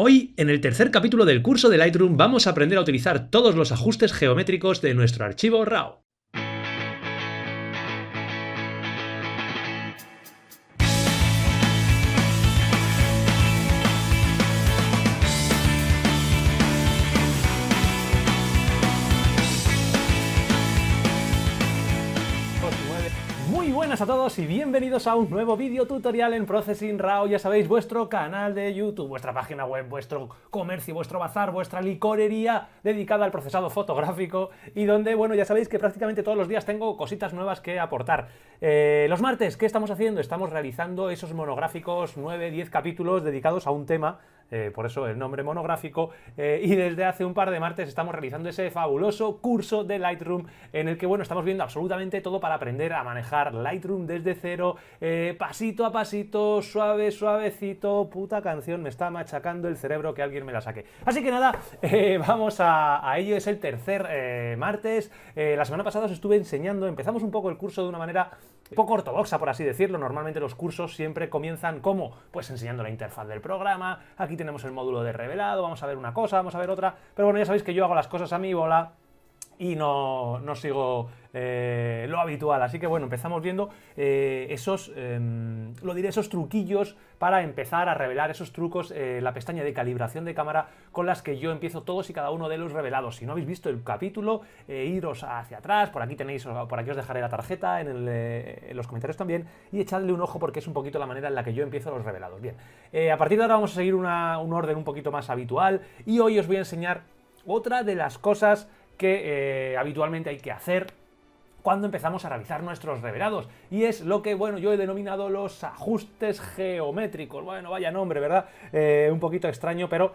Hoy, en el tercer capítulo del curso de Lightroom, vamos a aprender a utilizar todos los ajustes geométricos de nuestro archivo RAW. Muy buenas a todos y bienvenidos a un nuevo vídeo tutorial en Processing RAW. Ya sabéis, vuestro canal de YouTube, vuestra página web, vuestro comercio, vuestro bazar, vuestra licorería dedicada al procesado fotográfico y donde, bueno, ya sabéis que prácticamente todos los días tengo cositas nuevas que aportar. Los martes, ¿qué estamos haciendo? Estamos realizando esos monográficos, 9-10 capítulos dedicados a un tema. Por eso el nombre monográfico, y desde hace un par de martes estamos realizando ese fabuloso curso de Lightroom en el que, bueno, estamos viendo absolutamente todo para aprender a manejar Lightroom desde cero, pasito a pasito, suave, suavecito. Puta canción, me está machacando el cerebro, que alguien me la saque. Así que nada, vamos a ello. Es el tercer martes. La semana pasada os estuve enseñando, empezamos un poco el curso de una manera poco ortodoxa, por así decirlo. Normalmente los cursos siempre comienzan como, pues enseñando la interfaz del programa. Aquí tenemos el módulo de revelado, vamos a ver una cosa, vamos a ver otra, pero bueno, ya sabéis que yo hago las cosas a mi bola y no sigo lo habitual. Así que bueno, empezamos viendo esos truquillos para empezar a revelar, esos trucos, la pestaña de calibración de cámara con las que yo empiezo todos y cada uno de los revelados. Si no habéis visto el capítulo, iros hacia atrás, por aquí tenéis, por aquí os dejaré la tarjeta, en los comentarios también, y echadle un ojo porque es un poquito la manera en la que yo empiezo los revelados. Bien, a partir de ahora vamos a seguir un orden un poquito más habitual y hoy os voy a enseñar otra de las cosas que habitualmente hay que hacer cuando empezamos a realizar nuestros revelados, y es lo que, bueno, yo he denominado los ajustes geométricos. Bueno, vaya nombre, ¿verdad? Un poquito extraño, pero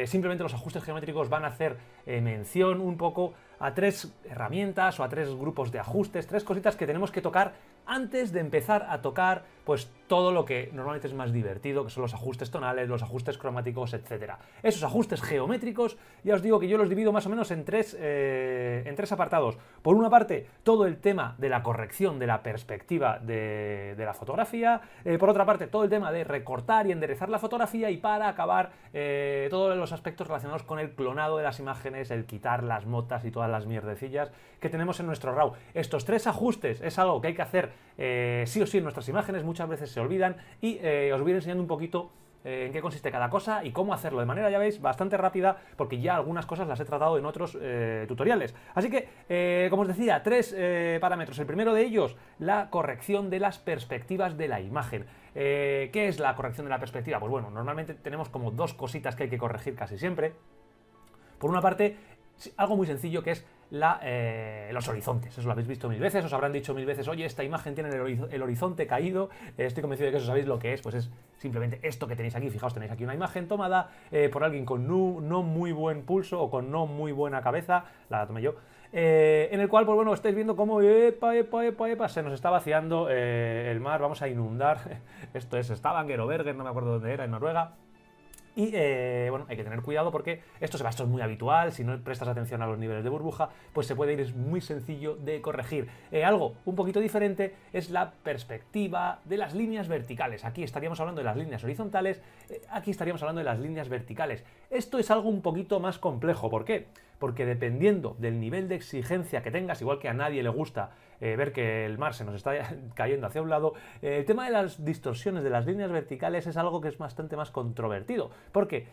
simplemente los ajustes geométricos van a hacer mención un poco a tres herramientas o a tres grupos de ajustes, tres cositas que tenemos que tocar antes de empezar a tocar pues todo lo que normalmente es más divertido, que son los ajustes tonales, los ajustes cromáticos, etc. Esos ajustes geométricos, ya os digo que yo los divido más o menos en tres apartados. Por una parte, todo el tema de la corrección de la perspectiva de la fotografía. Por otra parte, todo el tema de recortar y enderezar la fotografía. Y para acabar, todos los aspectos relacionados con el clonado de las imágenes, el quitar las motas y todas las mierdecillas que tenemos en nuestro RAW. Estos tres ajustes es algo que hay que hacer sí o sí en nuestras imágenes, muchas veces se olvidan, y os voy a ir enseñando un poquito en qué consiste cada cosa y cómo hacerlo de manera, ya veis, bastante rápida, porque ya algunas cosas las he tratado en otros tutoriales. Así que, como os decía, tres parámetros. El primero de ellos, la corrección de las perspectivas de la imagen. ¿Qué es la corrección de la perspectiva? Pues bueno, normalmente tenemos como dos cositas que hay que corregir casi siempre. Por una parte, algo muy sencillo, que es los horizontes. Eso lo habéis visto mil veces, os habrán dicho mil veces: oye, esta imagen tiene el horizonte caído. Estoy convencido de que eso sabéis lo que es. Pues es simplemente esto que tenéis aquí. Fijaos, tenéis aquí una imagen tomada por alguien con no muy buen pulso o con no muy buena cabeza, la tomé yo, en el cual, pues bueno, estáis viendo cómo epa, se nos está vaciando el mar. Vamos a inundar. Esto es Stavanger o Bergen, no me acuerdo dónde era, en Noruega. Y bueno, hay que tener cuidado porque esto es muy habitual. Si no prestas atención a los niveles de burbuja, pues se puede ir, es muy sencillo de corregir. Algo un poquito diferente es la perspectiva de las líneas verticales. Aquí estaríamos hablando de las líneas horizontales, aquí estaríamos hablando de las líneas verticales. Esto es algo un poquito más complejo. ¿Por qué? Porque dependiendo del nivel de exigencia que tengas, igual que a nadie le gusta ver que el mar se nos está cayendo hacia un lado, el tema de las distorsiones de las líneas verticales es algo que es bastante más controvertido, porque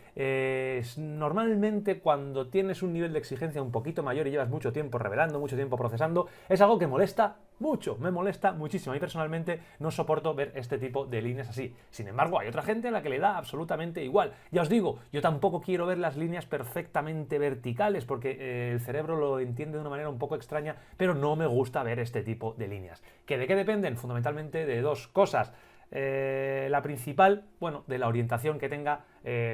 normalmente cuando tienes un nivel de exigencia un poquito mayor y llevas mucho tiempo revelando, mucho tiempo procesando, es algo que molesta mucho, me molesta muchísimo. A mí personalmente no soporto ver este tipo de líneas así. Sin embargo, hay otra gente a la que le da absolutamente igual. Ya os digo, yo tampoco quiero ver las líneas perfectamente verticales porque el cerebro lo entiende de una manera un poco extraña, pero no me gusta ver este tipo de líneas. ¿Que de qué dependen? Fundamentalmente de dos cosas. La principal, bueno, de la orientación que tenga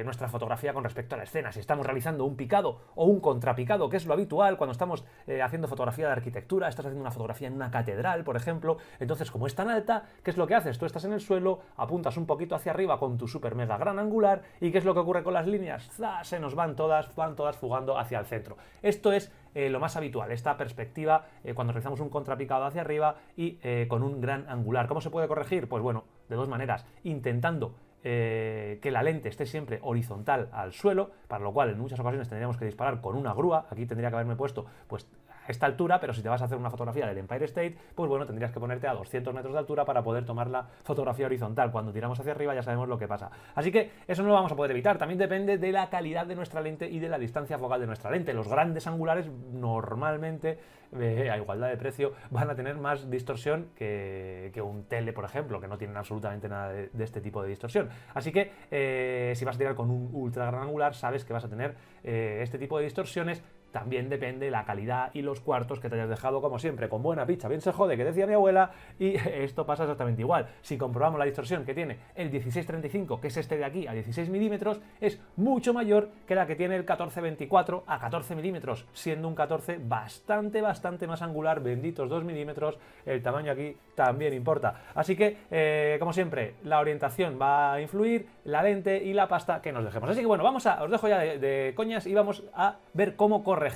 nuestra fotografía con respecto a la escena. Si estamos realizando un picado o un contrapicado, que es lo habitual cuando estamos haciendo fotografía de arquitectura, estás haciendo una fotografía en una catedral, por ejemplo, entonces como es tan alta, ¿qué es lo que haces? Tú estás en el suelo, apuntas un poquito hacia arriba con tu super mega gran angular, y ¿qué es lo que ocurre con las líneas? ¡Zas! Se nos van todas fugando hacia el centro. Esto es lo más habitual, esta perspectiva cuando realizamos un contrapicado hacia arriba y con un gran angular. ¿Cómo se puede corregir? Pues bueno, de dos maneras: intentando que la lente esté siempre horizontal al suelo, para lo cual en muchas ocasiones tendríamos que disparar con una grúa. Aquí tendría que haberme puesto pues a esta altura, pero si te vas a hacer una fotografía del Empire State, pues bueno, tendrías que ponerte a 200 metros de altura para poder tomar la fotografía horizontal. Cuando tiramos hacia arriba ya sabemos lo que pasa. Así que eso no lo vamos a poder evitar. También depende de la calidad de nuestra lente y de la distancia focal de nuestra lente. Los grandes angulares normalmente, a igualdad de precio, van a tener más distorsión que un tele, por ejemplo, que no tienen absolutamente nada de este tipo de distorsión. Así que si vas a tirar con un ultra gran angular, sabes que vas a tener este tipo de distorsiones. También depende la calidad y los cuartos que te hayas dejado, como siempre, con buena picha, bien se jode, que decía mi abuela, y esto pasa exactamente igual. Si comprobamos la distorsión que tiene el 1635, que es este de aquí, a 16 milímetros, es mucho mayor que la que tiene el 1424 a 14 milímetros, siendo un 14 bastante más angular, benditos 2 milímetros, el tamaño aquí también importa. Así que, como siempre, la orientación va a influir, la lente y la pasta que nos dejemos. Así que bueno, os dejo ya de coñas y vamos a ver cómo corregirlo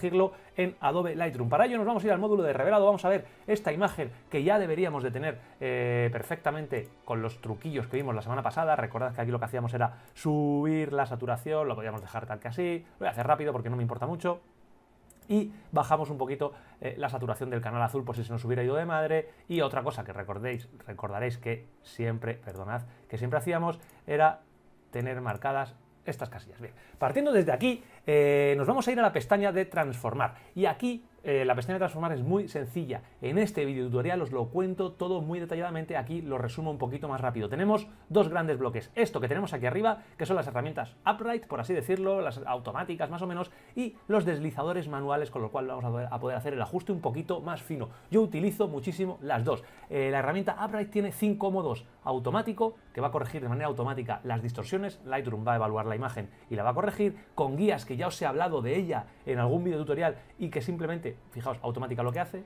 en Adobe Lightroom. Para ello nos vamos a ir al módulo de revelado, vamos a ver esta imagen que ya deberíamos de tener perfectamente con los truquillos que vimos la semana pasada. Recordad que aquí lo que hacíamos era subir la saturación, lo podíamos dejar tal que así, lo voy a hacer rápido porque no me importa mucho. Y bajamos un poquito la saturación del canal azul por si se nos hubiera ido de madre. Y otra cosa que recordaréis que siempre, perdonad, que siempre hacíamos era tener marcadas estas casillas. Bien, partiendo desde aquí, nos vamos a ir a la pestaña de transformar. Y aquí la pestaña de transformar es muy sencilla. En este video tutorial os lo cuento todo muy detalladamente, aquí lo resumo un poquito más rápido. Tenemos dos grandes bloques. Esto que tenemos aquí arriba, que son las herramientas upright, por así decirlo, las automáticas más o menos, y los deslizadores manuales, con lo cual vamos a poder hacer el ajuste un poquito más fino. Yo utilizo muchísimo las dos. La herramienta upright tiene 5 modos: automático, que va a corregir de manera automática las distorsiones, Lightroom va a evaluar la imagen y la va a corregir, con guías que ya os he hablado de ella en algún video tutorial y que simplemente, fijaos, automática lo que hace,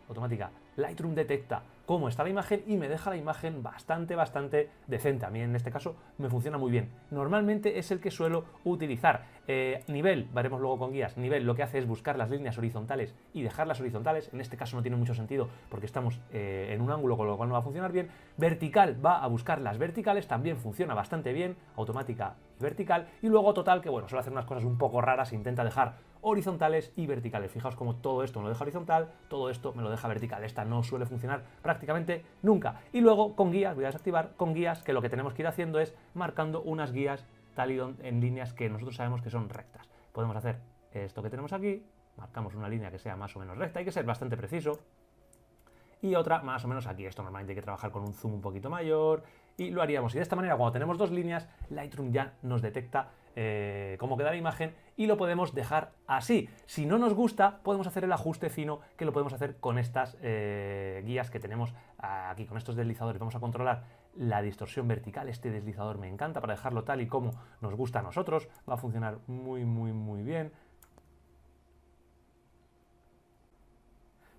automática, Lightroom detecta cómo está la imagen y me deja la imagen bastante decente. A mí en este caso me funciona muy bien. Normalmente es el que suelo utilizar. Nivel, veremos luego con guías, nivel lo que hace es buscar las líneas horizontales y dejarlas horizontales. En este caso no tiene mucho sentido porque estamos en un ángulo, con lo cual no va a funcionar bien. Vertical va a buscar las verticales, también funciona bastante bien, automática y vertical. Y luego total, que bueno, suele hacer unas cosas un poco raras, intenta dejar horizontales y verticales. Fijaos como todo esto me lo deja horizontal, todo esto me lo deja vertical. Esta no suele funcionar prácticamente nunca. Y luego con guías, voy a desactivar con guías, que lo que tenemos que ir haciendo es marcando unas guías tal y en líneas que nosotros sabemos que son rectas. Podemos hacer esto que tenemos aquí, marcamos una línea que sea más o menos recta, hay que ser bastante preciso, y otra más o menos aquí. Esto normalmente hay que trabajar con un zoom un poquito mayor y lo haríamos. Y de esta manera, cuando tenemos dos líneas, Lightroom ya nos detecta cómo queda la imagen y lo podemos dejar así. Si no nos gusta, podemos hacer el ajuste fino, que lo podemos hacer con estas guías que tenemos aquí, con estos deslizadores. Vamos a controlar la distorsión vertical. Este deslizador me encanta para dejarlo tal y como nos gusta a nosotros. Va a funcionar muy bien.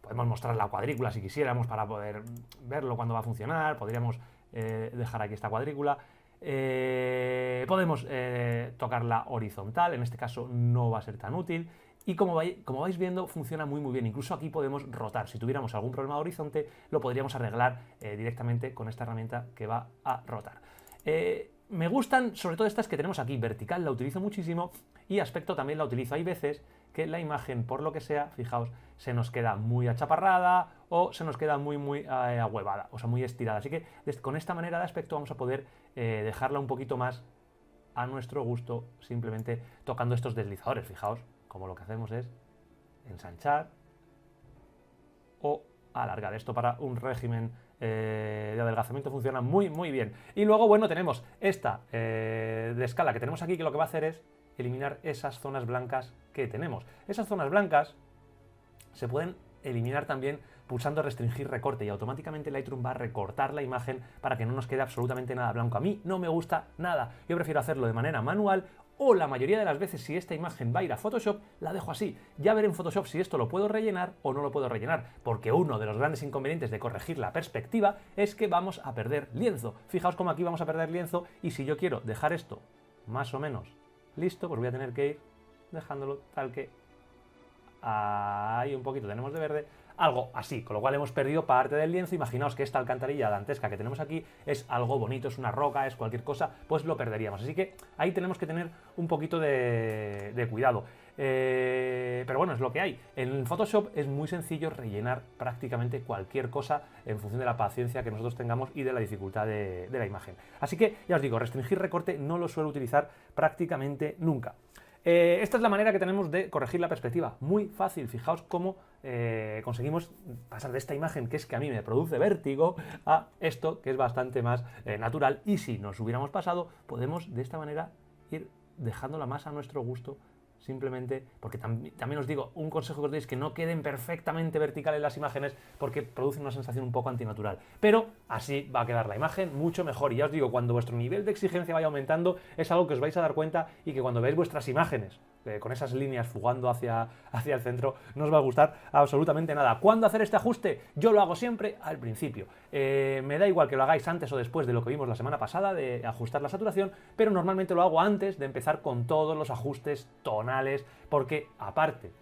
Podemos mostrar la cuadrícula si quisiéramos para poder verlo cuando va a funcionar. Podríamos dejar aquí esta cuadrícula. Podemos tocarla horizontal, en este caso no va a ser tan útil. Y como vais viendo, funciona muy bien. Incluso aquí podemos rotar. Si tuviéramos algún problema de horizonte, lo podríamos arreglar directamente con esta herramienta que va a rotar. Me gustan sobre todo estas que tenemos aquí. Vertical la utilizo muchísimo y aspecto también la utilizo. Hay veces que la imagen, por lo que sea, fijaos, se nos queda muy achaparrada o se nos queda muy ahuevada, o sea, muy estirada. Así que con esta manera de aspecto vamos a poder dejarla un poquito más a nuestro gusto, simplemente tocando estos deslizadores. Fijaos, como lo que hacemos es ensanchar o alargar. Esto para un régimen de adelgazamiento funciona muy bien. Y luego, bueno, tenemos esta de escala que tenemos aquí, que lo que va a hacer es eliminar esas zonas blancas que tenemos. Esas zonas blancas se pueden eliminar también pulsando restringir recorte y automáticamente Lightroom va a recortar la imagen para que no nos quede absolutamente nada blanco. A mí no me gusta nada. Yo prefiero hacerlo de manera manual, o la mayoría de las veces, si esta imagen va a ir a Photoshop, la dejo así. Ya veré en Photoshop si esto lo puedo rellenar o no lo puedo rellenar, porque uno de los grandes inconvenientes de corregir la perspectiva es que vamos a perder lienzo. Fijaos cómo aquí vamos a perder lienzo, y si yo quiero dejar esto más o menos listo, pues voy a tener que ir dejándolo tal que ahí un poquito tenemos de verde, algo así, con lo cual hemos perdido parte del lienzo. Imaginaos que esta alcantarilla dantesca que tenemos aquí es algo bonito, es una roca, es cualquier cosa, pues lo perderíamos. Así que ahí tenemos que tener un poquito de cuidado. Pero bueno, es lo que hay. En Photoshop es muy sencillo rellenar prácticamente cualquier cosa en función de la paciencia que nosotros tengamos y de la dificultad de la imagen. Así que ya os digo, restringir recorte no lo suelo utilizar prácticamente nunca. Esta es la manera que tenemos de corregir la perspectiva. Muy fácil, fijaos cómo conseguimos pasar de esta imagen que es que a mí me produce vértigo a esto que es bastante más natural, y si nos hubiéramos pasado podemos de esta manera ir dejándola más a nuestro gusto. Simplemente, porque también os digo, un consejo que os doy es que no queden perfectamente verticales las imágenes porque producen una sensación un poco antinatural. Pero así va a quedar la imagen mucho mejor. Y ya os digo, cuando vuestro nivel de exigencia vaya aumentando, es algo que os vais a dar cuenta y que cuando veáis vuestras imágenes con esas líneas fugando hacia el centro, no os va a gustar absolutamente nada. ¿Cuándo hacer este ajuste? Yo lo hago siempre al principio. Me da igual que lo hagáis antes o después de lo que vimos la semana pasada, de ajustar la saturación, pero normalmente lo hago antes de empezar con todos los ajustes tonales, porque aparte,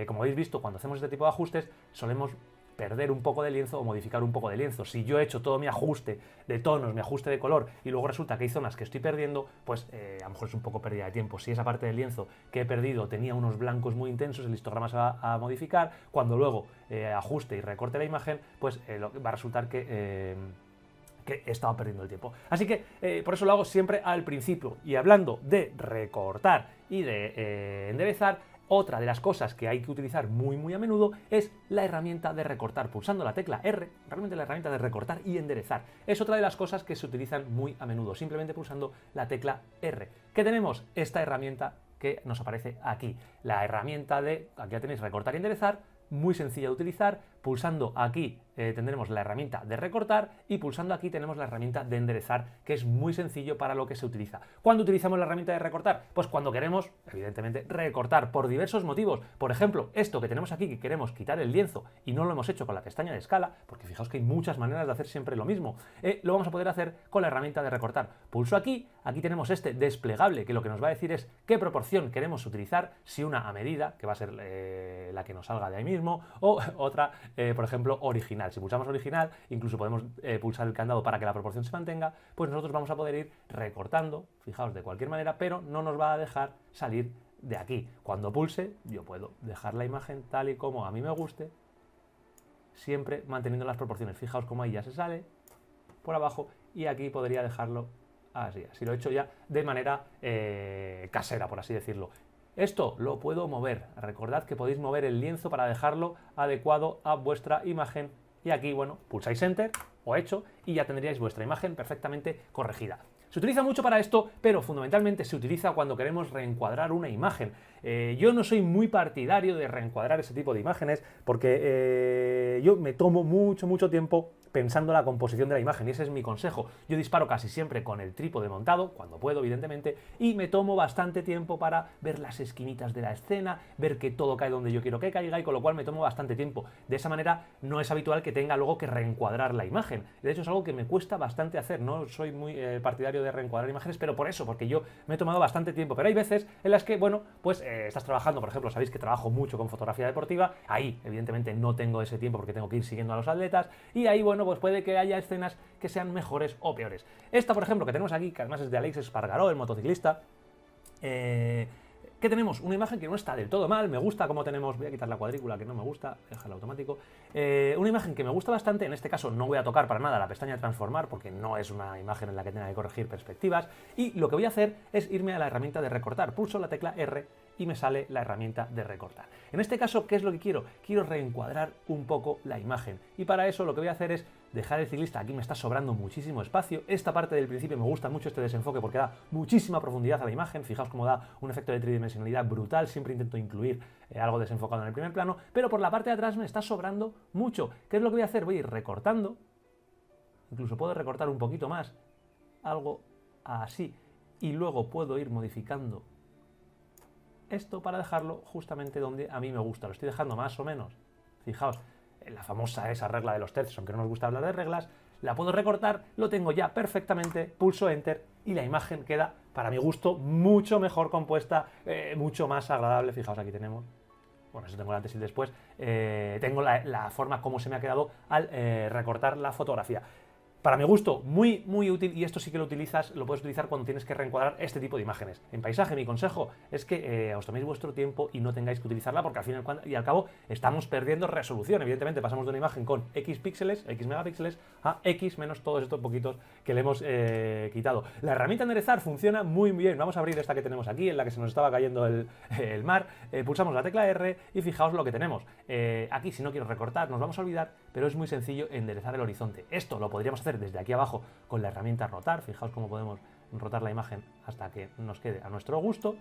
como habéis visto, cuando hacemos este tipo de ajustes, solemos perder un poco de lienzo o modificar un poco de lienzo. Si yo he hecho todo mi ajuste de tonos, mi ajuste de color, y luego resulta que hay zonas que estoy perdiendo, pues a lo mejor es un poco pérdida de tiempo. Si esa parte del lienzo que he perdido tenía unos blancos muy intensos, el histograma se va a modificar. Cuando luego ajuste y recorte la imagen, pues va a resultar que he estado perdiendo el tiempo. Así que por eso lo hago siempre al principio. Y hablando de recortar y de enderezar, otra de las cosas que hay que utilizar muy a menudo es la herramienta de recortar. Pulsando la tecla R, realmente la herramienta de recortar y enderezar es otra de las cosas que se utilizan muy a menudo, simplemente pulsando la tecla R. ¿Qué tenemos? Esta herramienta que nos aparece aquí. La herramienta de, aquí ya tenéis, recortar y enderezar, muy sencilla de utilizar. Pulsando aquí tendremos la herramienta de recortar y pulsando aquí tenemos la herramienta de enderezar, que es muy sencillo para lo que se utiliza. ¿Cuándo utilizamos la herramienta de recortar? Pues cuando queremos, evidentemente, recortar por diversos motivos. Por ejemplo, esto que tenemos aquí, que queremos quitar el lienzo y no lo hemos hecho con la pestaña de escala, porque fijaos que hay muchas maneras de hacer siempre lo mismo, lo vamos a poder hacer con la herramienta de recortar. Pulso aquí, aquí tenemos este desplegable que lo que nos va a decir es qué proporción queremos utilizar, si una a medida, que va a ser la que nos salga de ahí mismo, o otra, por ejemplo, original. Si pulsamos original, incluso podemos pulsar el candado para que la proporción se mantenga, pues nosotros vamos a poder ir recortando, fijaos, de cualquier manera, pero no nos va a dejar salir de aquí. Cuando pulse, yo puedo dejar la imagen tal y como a mí me guste, siempre manteniendo las proporciones. Fijaos cómo ahí ya se sale por abajo y aquí podría dejarlo así. Así lo he hecho ya de manera casera, por así decirlo. Esto lo puedo mover. Recordad que podéis mover el lienzo para dejarlo adecuado a vuestra imagen. Y aquí, bueno, pulsáis Enter o Hecho y ya tendríais vuestra imagen perfectamente corregida. Se utiliza mucho para esto, pero fundamentalmente se utiliza cuando queremos reencuadrar una imagen. Yo no soy muy partidario de reencuadrar ese tipo de imágenes porque yo me tomo mucho tiempo pensando la composición de la imagen y ese es mi consejo. Yo disparo casi siempre con el trípode montado, cuando puedo evidentemente, y me tomo bastante tiempo para ver las esquinitas de la escena, ver que todo cae donde yo quiero que caiga y con lo cual me tomo bastante tiempo. De esa manera no es habitual que tenga luego que reencuadrar la imagen. De hecho es algo que me cuesta bastante hacer, no soy muy partidario de reencuadrar imágenes, pero por eso, porque yo me he tomado bastante tiempo. Pero hay veces en las que, bueno, pues estás trabajando, por ejemplo, sabéis que trabajo mucho con fotografía deportiva, ahí evidentemente no tengo ese tiempo porque tengo que ir siguiendo a los atletas y ahí, bueno, pues puede que haya escenas que sean mejores o peores. Esta, por ejemplo, que tenemos aquí, que además es de Aleix Espargaró, el motociclista, que tenemos una imagen que no está del todo mal, me gusta como tenemos, voy a quitar la cuadrícula que no me gusta, dejarla automático, una imagen que me gusta bastante, en este caso no voy a tocar para nada la pestaña de transformar porque no es una imagen en la que tenga que corregir perspectivas y lo que voy a hacer es irme a la herramienta de recortar, pulso la tecla R y me sale la herramienta de recortar. En este caso, ¿qué es lo que quiero? Quiero reencuadrar un poco la imagen y para eso lo que voy a hacer es dejar el ciclista, aquí me está sobrando muchísimo espacio, esta parte del principio me gusta mucho este desenfoque porque da muchísima profundidad a la imagen, fijaos cómo da un efecto de tridimensionalidad brutal, siempre intento incluir algo desenfocado en el primer plano, pero por la parte de atrás me está sobrando mucho. ¿Qué es lo que voy a hacer? Voy a ir recortando, incluso puedo recortar un poquito más, algo así, y luego puedo ir modificando esto para dejarlo justamente donde a mí me gusta, lo estoy dejando más o menos, fijaos, la famosa esa regla de los tercios, aunque no nos gusta hablar de reglas, la puedo recortar, lo tengo ya perfectamente, pulso Enter y la imagen queda, para mi gusto, mucho mejor compuesta, mucho más agradable. Fijaos, aquí tenemos bueno, eso tengo el antes y el después, tengo la forma como se me ha quedado al recortar la fotografía. Para mi gusto, muy, muy útil, y esto sí que lo puedes utilizar cuando tienes que reencuadrar este tipo de imágenes. En paisaje, mi consejo es que os toméis vuestro tiempo y no tengáis que utilizarla, porque al fin y al cabo estamos perdiendo resolución. Evidentemente, pasamos de una imagen con X píxeles, X megapíxeles, a X menos todos estos poquitos que le hemos quitado. La herramienta enderezar funciona muy bien. Vamos a abrir esta que tenemos aquí, en la que se nos estaba cayendo el mar. Pulsamos la tecla R y fijaos lo que tenemos. Aquí, si no quiero recortar, nos vamos a olvidar, pero es muy sencillo enderezar el horizonte. Esto lo podríamos hacer desde aquí abajo con la herramienta rotar. Fijaos cómo podemos rotar la imagen hasta que nos quede a nuestro gusto.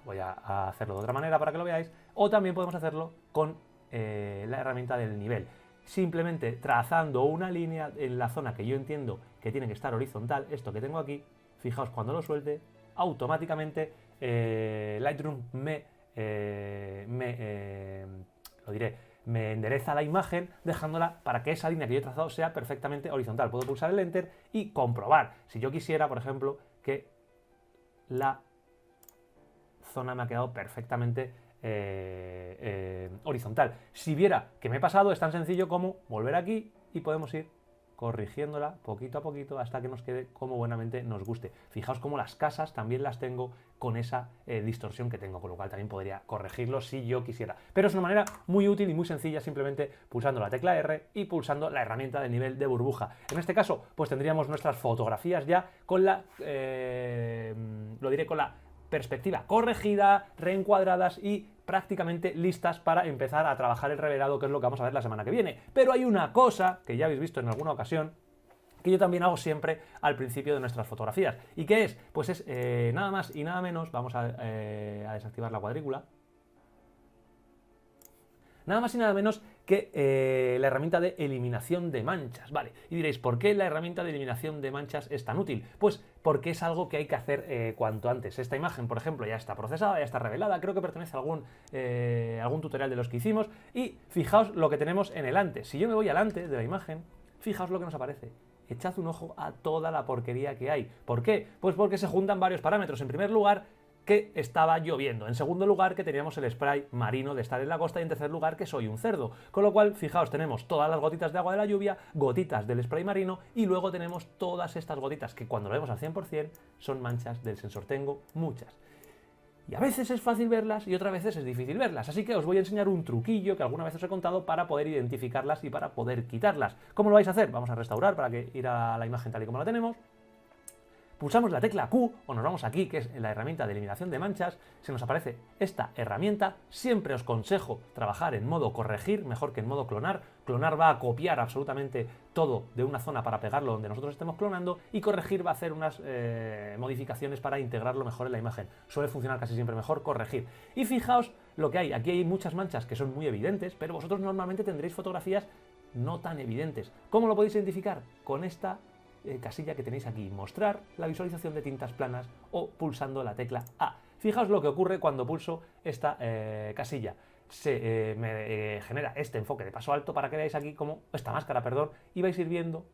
Voy a hacerlo de otra manera para que lo veáis. O también podemos hacerlo con la herramienta del nivel. Simplemente trazando una línea en la zona que yo entiendo que tiene que estar horizontal, esto que tengo aquí, fijaos cuando lo suelte, automáticamente Lightroom me endereza la imagen dejándola para que esa línea que yo he trazado sea perfectamente horizontal. Puedo pulsar el Enter y comprobar, si yo quisiera, por ejemplo, que la zona me ha quedado perfectamente horizontal. Si viera que me he pasado, es tan sencillo como volver aquí y podemos ir corrigiéndola poquito a poquito hasta que nos quede como buenamente nos guste. Fijaos cómo las casas también las tengo con esa distorsión que tengo, con lo cual también podría corregirlo si yo quisiera. Pero es una manera muy útil y muy sencilla, simplemente pulsando la tecla R y pulsando la herramienta de nivel de burbuja. En este caso, pues tendríamos nuestras fotografías ya con la, con la perspectiva corregida, reencuadradas y prácticamente listas para empezar a trabajar el revelado, que es lo que vamos a ver la semana que viene. Pero hay una cosa que ya habéis visto en alguna ocasión, que yo también hago siempre al principio de nuestras fotografías. ¿Y qué es? Pues es nada más y nada menos, vamos a desactivar la cuadrícula, nada más y nada menos que la herramienta de eliminación de manchas, ¿vale? Y diréis, ¿por qué la herramienta de eliminación de manchas es tan útil? Pues porque es algo que hay que hacer cuanto antes. Esta imagen, por ejemplo, ya está procesada, ya está revelada, creo que pertenece a algún tutorial de los que hicimos, y fijaos lo que tenemos en el antes. Si yo me voy al antes de la imagen, fijaos lo que nos aparece. Echad un ojo a toda la porquería que hay. ¿Por qué? Pues porque se juntan varios parámetros. En primer lugar, que estaba lloviendo. En segundo lugar, que teníamos el spray marino de estar en la costa. Y en tercer lugar, que soy un cerdo. Con lo cual, fijaos, tenemos todas las gotitas de agua de la lluvia, gotitas del spray marino, y luego tenemos todas estas gotitas que cuando lo vemos al 100% son manchas del sensor. Tengo muchas. Y a veces es fácil verlas y otras veces es difícil verlas. Así que os voy a enseñar un truquillo que alguna vez os he contado para poder identificarlas y para poder quitarlas. ¿Cómo lo vais a hacer? Vamos a restaurar para que ir a la imagen tal y como la tenemos. Pulsamos la tecla Q o nos vamos aquí, que es la herramienta de eliminación de manchas. Se nos aparece esta herramienta. Siempre os aconsejo trabajar en modo corregir, mejor que en modo clonar. Clonar va a copiar absolutamente todo de una zona para pegarlo donde nosotros estemos clonando, y corregir va a hacer unas modificaciones para integrarlo mejor en la imagen. Suele funcionar casi siempre mejor corregir. Y fijaos lo que hay. Aquí hay muchas manchas que son muy evidentes, pero vosotros normalmente tendréis fotografías no tan evidentes. ¿Cómo lo podéis identificar? Con esta casilla que tenéis aquí, mostrar la visualización de tintas planas, o pulsando la tecla A. Fijaos lo que ocurre cuando pulso esta casilla. Me genera este enfoque de paso alto para que veáis aquí como esta máscara, perdón, y vais a ir viendo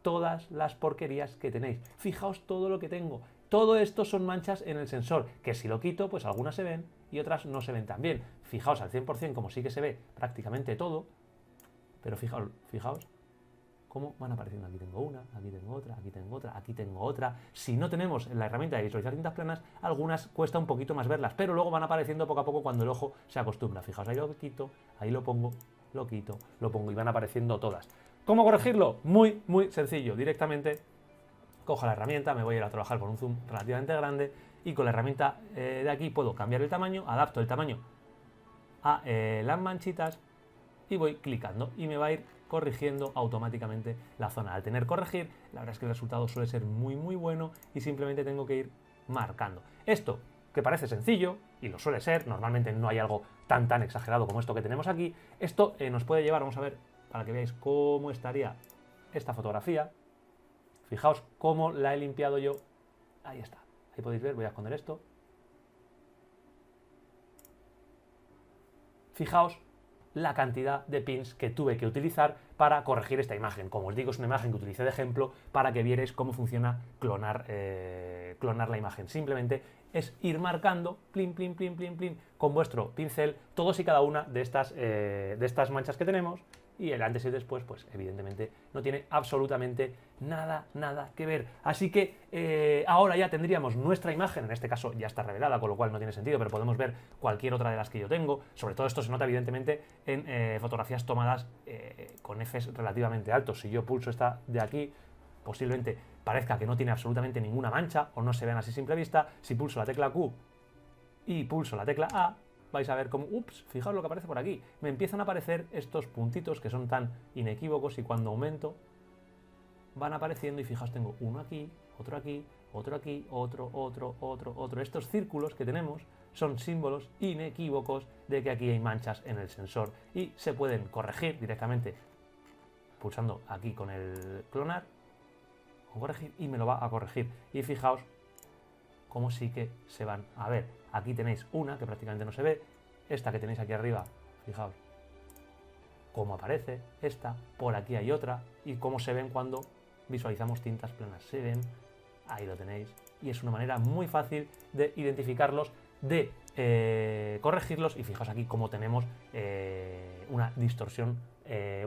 todas las porquerías que tenéis. Fijaos todo lo que tengo. Todo esto son manchas en el sensor, que si lo quito, pues algunas se ven y otras no se ven tan bien. Fijaos al 100% como sí que se ve prácticamente todo, pero fijaos cómo van apareciendo. Aquí tengo una, aquí tengo otra, aquí tengo otra, aquí tengo otra. Si no tenemos la herramienta de visualizar tintas planas, algunas cuesta un poquito más verlas, pero luego van apareciendo poco a poco cuando el ojo se acostumbra. Fijaos, ahí lo quito, ahí lo pongo, lo quito, lo pongo, y van apareciendo todas. ¿Cómo corregirlo? Muy, muy sencillo. Directamente cojo la herramienta, me voy a ir a trabajar con un zoom relativamente grande, y con la herramienta de aquí puedo cambiar el tamaño, adapto el tamaño a las manchitas y voy clicando, y me va a ir corrigiendo automáticamente la zona. Al tener corregir, la verdad es que el resultado suele ser muy muy bueno, y simplemente tengo que ir marcando. Esto, que parece sencillo, y lo suele ser, normalmente no hay algo tan exagerado como esto que tenemos aquí. Esto nos puede llevar, vamos a ver, para que veáis cómo estaría esta fotografía. Fijaos cómo la he limpiado yo. Ahí está, ahí podéis ver, voy a esconder esto. Fijaos la cantidad de pins que tuve que utilizar para corregir esta imagen. Como os digo, es una imagen que utilicé de ejemplo para que vierais cómo funciona clonar la imagen. Simplemente es ir marcando, plin, plin, plin, plin, plin, con vuestro pincel, todos y cada una de estas manchas que tenemos, y el antes y el después, pues evidentemente no tiene absolutamente nada que ver. Así que ahora ya tendríamos nuestra imagen, en este caso ya está revelada, con lo cual no tiene sentido, pero podemos ver cualquier otra de las que yo tengo. Sobre todo esto se nota evidentemente en fotografías tomadas con Fs relativamente altos. Si yo pulso esta de aquí, posiblemente parezca que no tiene absolutamente ninguna mancha o no se vean así a simple vista. Si pulso la tecla Q y pulso la tecla A, vais a ver cómo, ups, fijaos lo que aparece por aquí. Me empiezan a aparecer estos puntitos que son tan inequívocos, y cuando aumento van apareciendo, y fijaos, tengo uno aquí, otro aquí, otro aquí, otro. Estos círculos que tenemos son símbolos inequívocos de que aquí hay manchas en el sensor, y se pueden corregir directamente pulsando aquí con el clonar, con corregir, y me lo va a corregir. Y fijaos cómo sí que se van a ver. Aquí tenéis una que prácticamente no se ve, esta que tenéis aquí arriba, fijaos cómo aparece, esta, por aquí hay otra, y cómo se ven cuando visualizamos tintas planas. Se ven, ahí lo tenéis, y es una manera muy fácil de identificarlos, de corregirlos, y fijaos aquí cómo tenemos una distorsión,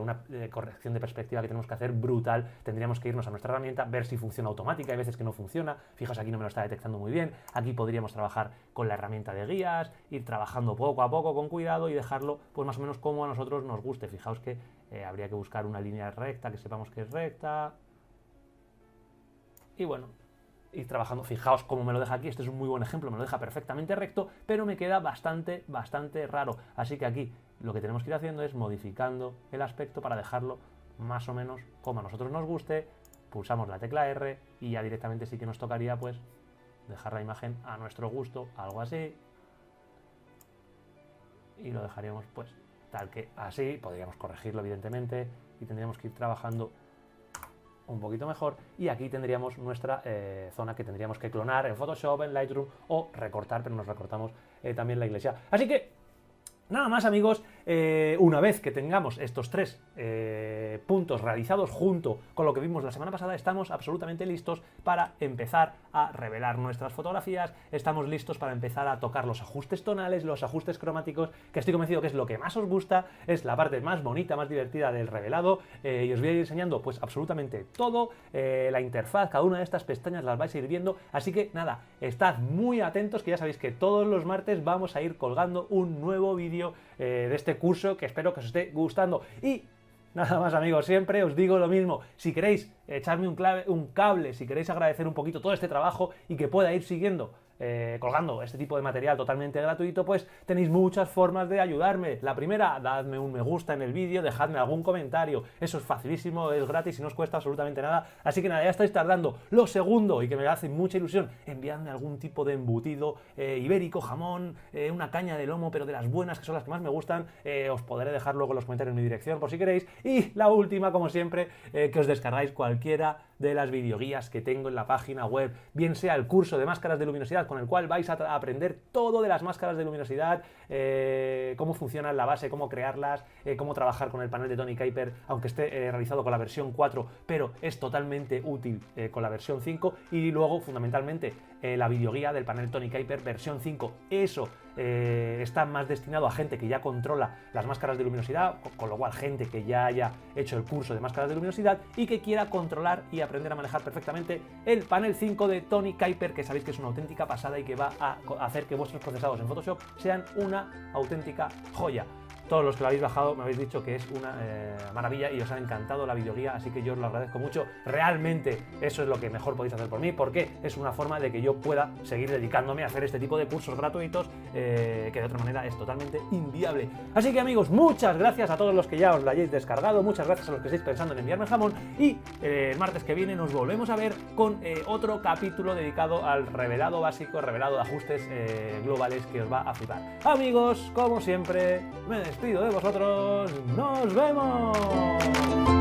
una corrección de perspectiva que tenemos que hacer brutal. Tendríamos que irnos a nuestra herramienta, ver si funciona automática, hay veces que no funciona, fijaos aquí no me lo está detectando muy bien. Aquí podríamos trabajar con la herramienta de guías, ir trabajando poco a poco con cuidado y dejarlo pues más o menos como a nosotros nos guste. Fijaos que habría que buscar una línea recta, que sepamos que es recta, y bueno, ir trabajando. Fijaos cómo me lo deja aquí, este es un muy buen ejemplo, me lo deja perfectamente recto, pero me queda bastante raro. Así que aquí lo que tenemos que ir haciendo es modificando el aspecto para dejarlo más o menos como a nosotros nos guste. Pulsamos la tecla R y ya directamente sí que nos tocaría pues dejar la imagen a nuestro gusto, algo así, y lo dejaríamos pues tal que así. Podríamos corregirlo evidentemente y tendríamos que ir trabajando un poquito mejor, y aquí tendríamos nuestra zona que tendríamos que clonar en Photoshop, en Lightroom, o recortar, pero nos recortamos también la iglesia. Así que nada más, amigos, una vez que tengamos estos tres puntos realizados junto con lo que vimos la semana pasada, estamos absolutamente listos para empezar a revelar nuestras fotografías, estamos listos para empezar a tocar los ajustes tonales, los ajustes cromáticos, que estoy convencido que es lo que más os gusta, es la parte más bonita, más divertida del revelado, y os voy a ir enseñando pues absolutamente todo, la interfaz, cada una de estas pestañas las vais a ir viendo, así que nada, estad muy atentos, que ya sabéis que todos los martes vamos a ir colgando un nuevo vídeo de este curso, que espero que os esté gustando. Y nada más, amigos, siempre os digo lo mismo: si queréis echarme un cable, si queréis agradecer un poquito todo este trabajo y que pueda ir siguiendo colgando este tipo de material totalmente gratuito, pues tenéis muchas formas de ayudarme. La primera, dadme un me gusta en el vídeo, dejadme algún comentario, eso es facilísimo, es gratis y no os cuesta absolutamente nada, así que nada, ya estáis tardando. Lo segundo, y que me hace mucha ilusión, enviadme algún tipo de embutido ibérico, jamón, una caña de lomo, pero de las buenas, que son las que más me gustan, os podré dejar luego en los comentarios en mi dirección por si queréis. Y la última, como siempre, que os descargáis cualquiera de las videoguías que tengo en la página web, bien sea el curso de máscaras de luminosidad, con el cual vais a aprender todo de las máscaras de luminosidad, cómo funcionan la base, cómo crearlas, cómo trabajar con el panel de Tony Kuiper, aunque esté realizado con la versión 4, pero es totalmente útil con la versión 5, y luego fundamentalmente la videoguía del panel Tony Kuiper versión 5, eso está más destinado a gente que ya controla las máscaras de luminosidad, con lo cual gente que ya haya hecho el curso de máscaras de luminosidad y que quiera controlar y aprender a manejar perfectamente el panel 5 de Tony Kuiper, que sabéis que es una auténtica pasada y que va a hacer que vuestros procesados en Photoshop sean una auténtica joya. Todos los que lo habéis bajado me habéis dicho que es una maravilla y os ha encantado la videoguía, así que yo os lo agradezco mucho. Realmente eso es lo que mejor podéis hacer por mí, porque es una forma de que yo pueda seguir dedicándome a hacer este tipo de cursos gratuitos, que de otra manera es totalmente inviable. Así que, amigos, muchas gracias a todos los que ya os lo hayáis descargado, muchas gracias a los que estáis pensando en enviarme jamón, y el martes que viene nos volvemos a ver con otro capítulo dedicado al revelado básico, revelado de ajustes globales, que os va a flipar. Amigos, como siempre, me despido de vosotros. ¡Nos vemos!